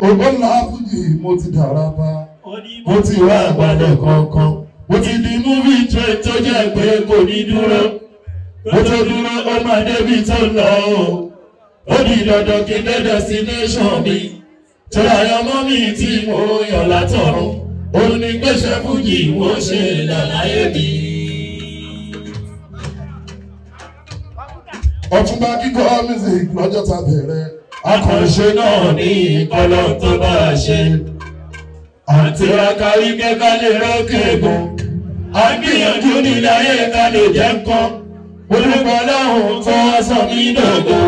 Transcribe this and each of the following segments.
Ògbónà Fújì mo ti dàrábà, mo ti wá àgbàlẹ̀ kankan, mo ti di movie train tó jẹ́ pé kò ní dúró, mo tó dúró ó máa débi tó lọ o, ó di dandan kí dé destination mi, tó àyàn mọ́ mi tí mo yàn látọ̀run, ó ní gbèsè Fújì mo ṣe lálàyé mi. Ọ̀túnba kíkọ́ music lọ́jọ́ ta bẹ̀rẹ̀. Akọ̀ṣe náà ní ìkọlọ̀ tó bá ṣe. Àti akárí kẹ́kẹ́ lè rókè gùn. A gbìyànjú nílé ayé ká lè jẹ́ nǹkan. Olùkọ́ láhùn tó wá sọ mí dògo.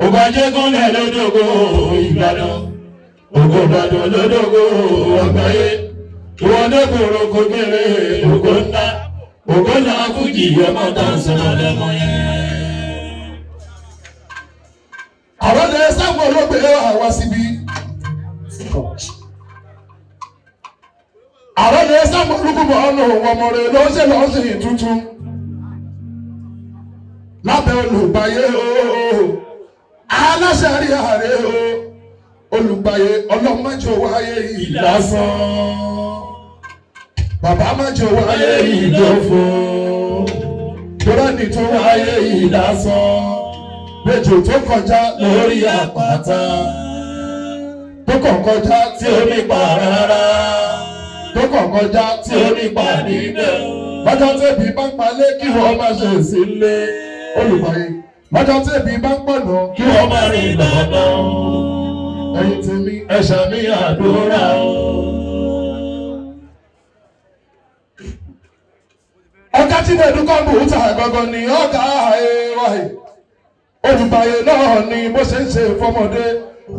Ògbàjẹ́ gúnlẹ̀ lódògo Ìbàdàn. Ògo Ìbàdàn lódògo àgbáyé. Ìwọ́n dókòrò kò kéré ògo ńlá. Ògo ńlá Fújì ọmọ tó ń sọ̀rọ̀ lẹ́mọ̀ yẹn. Àwọn ilé sáwọn olóògbé àwa síbí. Àwọn ilé sáwọn olùkúbọ̀ ọ̀nà ọmọ rẹ̀ lọ́sẹ̀ tuntun. Lábẹ́ olùgbàyé ooo, aláṣẹ rí ààrẹ ooo, olùgbàyé ọlọ́mọjọ wáyé ìlàsán. Bàbá májọ wáyé ìdòfò, Kúránì tó wáyé ìlàsán. Méjò tó kọjá lórí àpáta, tó kàn kọjá tí ó nípa rárá, tó kàn kọjá tí ó nípa níbẹ̀. Lọ́jọ́ tẹ́bí bá ń palẹ̀ kí wọ́n má ṣe sílé olùgbàyé. Lọ́jọ́ tẹ́bí bá ń pọ̀nà kí wọ́n má rìn lọ́nà. Ẹ̀yin tèmi ẹ̀ṣẹ̀ mi àdúrà o. Ọ̀gá tí Bẹ̀dú kọ́ bù ú ta gbọ̀ngàn ní ọ̀gá àìwáyé. Olùgbàyé náà ni bó ṣe ń ṣe fọmọdé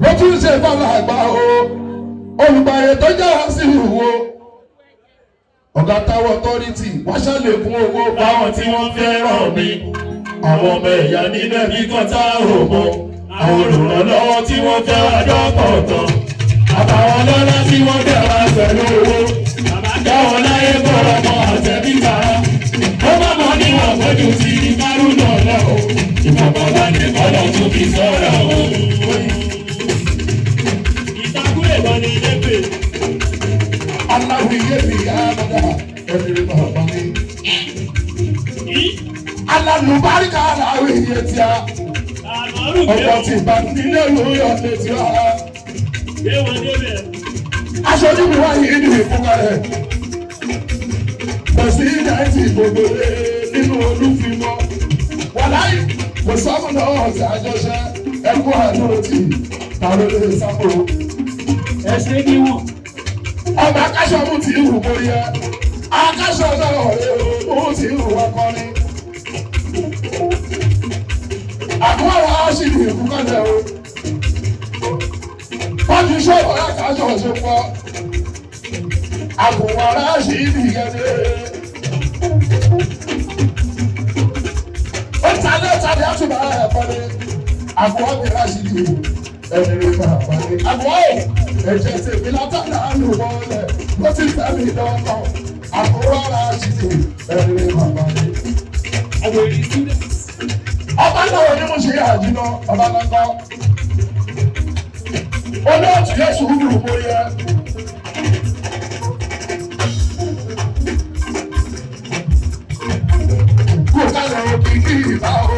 ló tún ṣe fọlá àgbà o. Olùgbàyé tó jẹ́ sí ìwò. Ọ̀gá táwọn ọtọ́rìtì wọ́n ṣàlè fún owó fáwọn tí wọ́n fẹ́ràn mi. Àwọn ọmọ ẹ̀yà nínú ẹbí kan tá ò mọ̀. Àwọn olùrànlọ́wọ́ tí wọ́n fẹ́ wá dọ́kọ̀ọ̀tàn. Àtàwọn lọ́lá tí wọ́n fẹ́ wá pẹ̀lú owó. Dáwọn láyé bọ̀rọ̀ mọ́ àtẹ̀bí tààrà. Ó má mọ̀ níwọ̀n fojú sí márùn náà lọ́wọ́. Ìfọ̀kànlá ní kọ́lọ̀ tó fi sọ́ra o. Ìtakùrẹ̀ lọ ní ilé-ìwé. Aláwìyé mi àbọ̀dá ẹ̀rẹ̀ bàbá mi. Alálùbáríkà aláwìyé tí a. Ọ̀pọ̀ tí ìbá nílé lórí ọ̀dẹ tí a. Aṣojú mi wáyé inú ìfúnka rẹ̀. Bẹ̀sí ìdáìtì gbogbo nínú olúfimọ́. Wàláyé. Kò sọ́mù náà ọ̀sẹ̀ àjọṣe ẹkú àdúrótì tàbí lè sábò. Ẹ̀ṣẹ̀ kí wọ́n. Ọba akáṣọ́mù tí ìhù borí ẹ. Akáṣọ́ náà ọ̀rẹ́ òun tí ìhù wá kọ́ni. Àkúwàrà aṣíbi ìkúkọ́lẹ̀ o. Wọ́n ti ṣọ́ ọ̀rẹ́ àkáṣọ́ ṣe pọ̀. Àkúwàrà aṣíbi ìgẹ̀dẹ̀. Tàbí àtúbà ẹ̀fọ́lẹ́, àbúrò mi láti di ẹ̀mẹ̀rẹ̀ bàbá mi. Àbúrò ẹ̀jẹ̀ tèmi látàlá lù wọlé, ló ti tẹ̀lé lọ́kọ̀. Àbúrò láti di ẹ̀mẹ̀rẹ̀ bàbá mi. Ọba náà ni mo ṣe àjìnà ọba lọ́kọ́. Olóòtú yẹ sùúrù mo yẹ. Kò kálẹ̀ òkìkí ìbá o.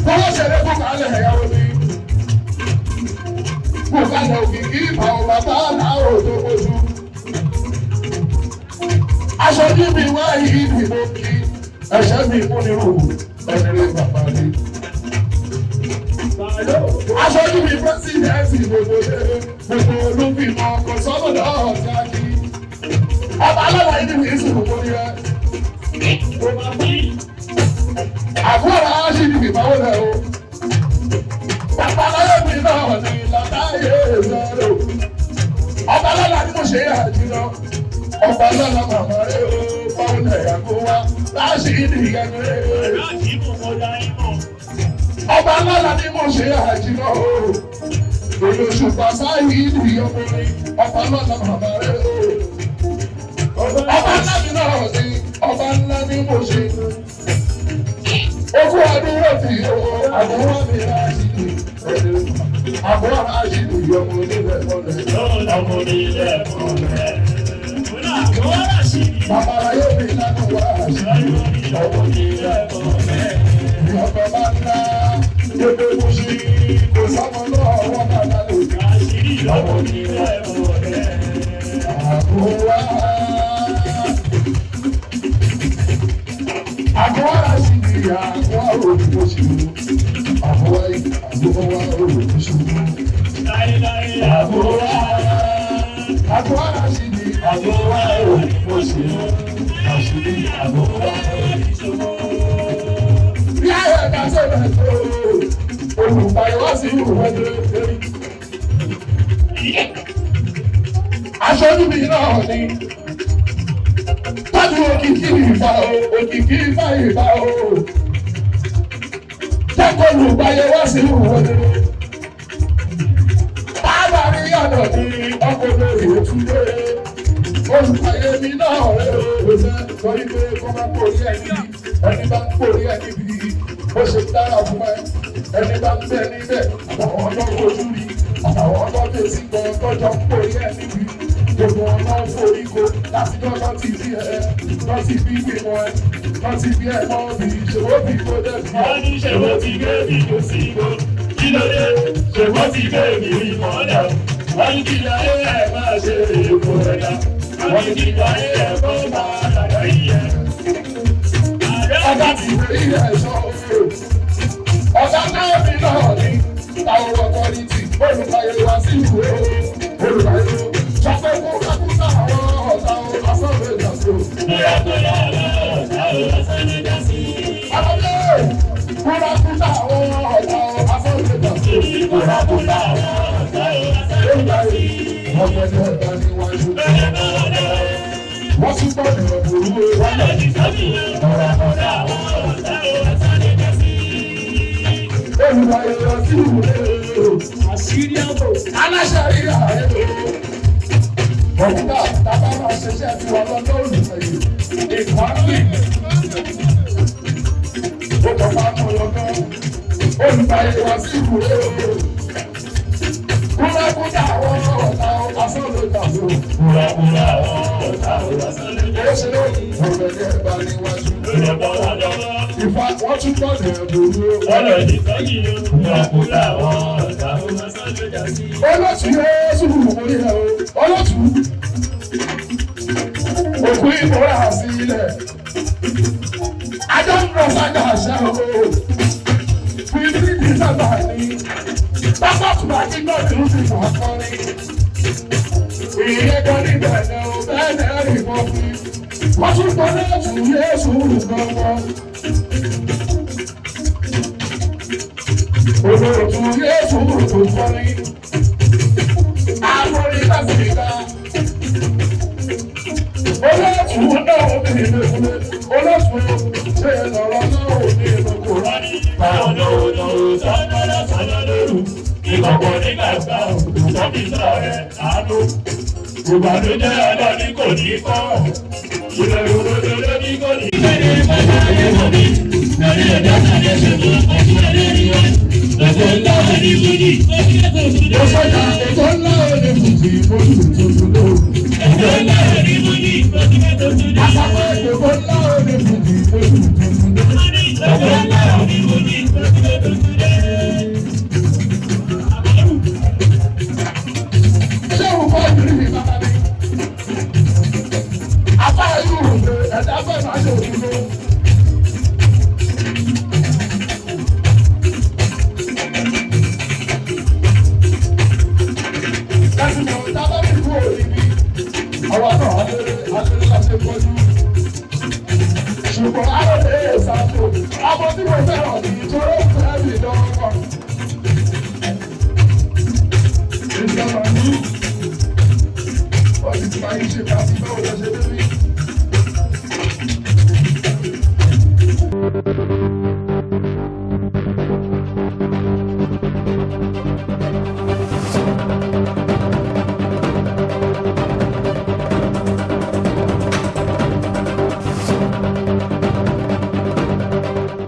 Fọwọ́ ṣẹlẹ̀ kó kálẹ̀ ẹ̀yàwó mi. Kò kálẹ̀ òkìkí ìbá o bàbá aláwọ̀ tó kojú. Aṣojú mi wá yìí ni mo kí. Ẹ̀ṣẹ̀ mi kú ní rògbò ẹ̀mẹ̀rẹ̀ bàbá mi. Aṣojú mi pẹ́sidẹ̀ntì gbogbo olúfimọ́ kò sọ́mọ̀ náà ọ̀tí ákí. Ọba aláwọ̀ yìí ni mi sùn gbogbo ní rẹ̀. Àbúrò aṣíbi ìbáwò rẹ̀ o. Bàbá aláyọ̀ mi náà ní látàyè ìzọ́rò. Ọba lọ́la ni mo ṣe àjùlọ. Ọba lọ́la màmá rẹ̀ o. Báwo ẹ̀yà kó wá láṣì ní ìyẹnìrè. Ọba lọ́la ni mo ṣe àjùlọ o. Osupa Saheed ọkùnrin ọba lọ́nà bàbá rẹ̀ o. Ọba ńlá mi náà ni ọba ńlá ni mo ṣe. Ojú àdúrà ti owó àbúrò mi láti àbúrò àṣìlú yọmọ nílẹ̀ mọ́lẹ̀. Lọ́mọ nílẹ̀ mọ́lẹ̀. Bàbá ayé mi lánà wá àṣìlú Lọ́mọ nílẹ̀ mọ́lẹ̀. ìyọ̀bọ̀ bá ńlá gbogbo mo ṣe kò sọ́mọ náà wọ́n bàbá lò. Lọ́mọ nílẹ̀ mọ́lẹ̀. Àbúrò àṣìlú àbúrò òdìbò ṣìlú àbúrò òdìbò ṣìlú. Àbúrò àṣìlú àbúrò òdìbò ṣìlú àṣìlú àbúrò òdìbò. Bí ayé ẹ̀ka sọ̀rọ̀ ẹ̀kọ́ olùpàyẹ̀wò sí ìwọ́dúró lórí. Aṣojú mi náà ni tájú òkìkí ìfà o, òkìkí ìfà ìfà o. Jẹ́kọ̀ọ́ olùpàyẹ̀wò sí ìwọ́dúró. Bàbá mi yàtọ̀ ní ọkọ̀ lórí òtúndé. Olùpàyẹ̀ mi náà rẹ̀ o ṣe sọ wípé kó má kórí ẹni bá ń kórí ẹni bí ó ṣe dára fún ẹ. Ẹni bá ń bẹ níbẹ̀ àwọn ọlọ́run ojú rí àwọn ọlọ́dẹ sí gan tọ́jọ́ ń pòrí ẹ̀ níbi gbogbo ọ̀nà forí ko láti dọ́jọ́ ti bí ẹ lọ́ ti bí mímọ ẹ lọ́ ti bí ẹ mọ́ bí ṣòwò bí kò dẹ̀ bí. Wọ́n ní ṣèwọ́ ti gbé mi kò sí igbó. Kí ló dé? Ṣèwọ́ ti gbé mi rí mọ́lẹ̀. Wọ́n ní kí ayé ẹ̀ máa ṣe èkó ẹ̀dá. Wọ́n ní kí ayé ẹ̀ kó máa dàgbà yíyẹ. Ọjà ti rí ẹ̀ sọ ọjà náà mi náà ní táwọn ọkọ ní ti olùkàyè wá sí ìwé olùkàyè sọfẹ́ kó kákúta àwọn ọ̀tá asọ́rọ̀ ìjà sí o. Bóyá bóyá ọ̀tá asọ́rọ̀ ìjà sí. Àlọ́lé kó kákúta àwọn ọ̀tá asọ́rọ̀ ìjà sí o. Bóyá bóyá ọ̀tá asọ́rọ̀ ìjà sí. Ọ̀gbẹ́ni ọ̀gá ni wájú. Wọ́n tún gbọ́ ìrọ̀ burú wọ́n lọ sí sọ́ọ̀tì. Bóyá bóyá ọ̀tá asọ́rọ̀ ìjà sí. Olùkàyè wá sí ìwé Àṣírí àbò. aláṣàrí ààrẹ ọ̀gá tábà máa ṣiṣẹ́ tí wọ́n lọ lórí ẹ̀yìn ìkọ́lé ó kọ́ bá mọ̀ lọ́gán olùkàyè wá sí ìwé kúlákúlá àwọn ọ̀tá asọ́lẹ̀ ìtàgé Kúlákúlá ọ̀tá asọ́lẹ̀ ìjà ó ṣe ọ̀gbẹ̀dẹ̀ ẹ̀bá níwájú ìfà wọ́n tún gbọ́dọ̀ ẹ̀bùrú olótú yóò sùn orí ẹ̀ o olótú òkú ìmúra sílẹ̀ ajọ́ ń lọ sájà àṣà o fífi ní sábà ní pápá tùbà tí náà ti ń fi fún akọrin ìyẹn kan níbẹ̀ ni o bẹ́ẹ̀ ni ẹ̀rì kan fi wọ́n tún gbọ́dọ̀ tún yé sùúrù gbọ́ngbọ́n. Olóòtú Yéésù tó fọ́rí, àmọ́rí Áfíríkà. Olóòtú náà ó ní ìlú olóòtú ṣe lọ́rọ̀ náà ó ní ìlú Kùránì. báwọn lòdò sọ́dọ̀dọ̀ sọ́dọ̀ lóru. Ìkọ̀kọ̀ nígbàgbà òkùnkọ̀ fi sọ rẹ̀ àánú. Ìbànújẹ́ ọlọ́ni kò ní kọ́. Ìbẹ̀rù òdodo lóní kò ní. Ìbẹ̀rù ìbàdàn ayé wọ̀ mí. Lórí èdè ọ̀sán ṣètò ọ̀sùn ẹlẹ́rìí wọn. Lọ́kọ̀ ńlá ní Fújì. Ó sọ́jà ètò ńlá òde Fújì ìfojú tuntun lóru. Ẹ̀jọ̀ ńlá ní Fújì. Àpapọ̀ ètò ńlá òde Fújì ìfojú tuntun lóru. Ẹ̀jọ̀ ńlá ní Fújì. Ṣé o kọ́ ìrírí mi bàbá mi? Afá irú òde ẹ̀dá fẹ́ máa ṣe òdodo. Láti mọ̀ dábàá mi kú òdìbí, ọ̀rọ̀ náà alẹ́ láti kọjú. Ṣùgbọ́n àròlé ìsàkó, ọmọ tí mo fẹ́ràn ní ìṣòro fẹ́ẹ́ mi lọ́wọ́. Ìjọba ní.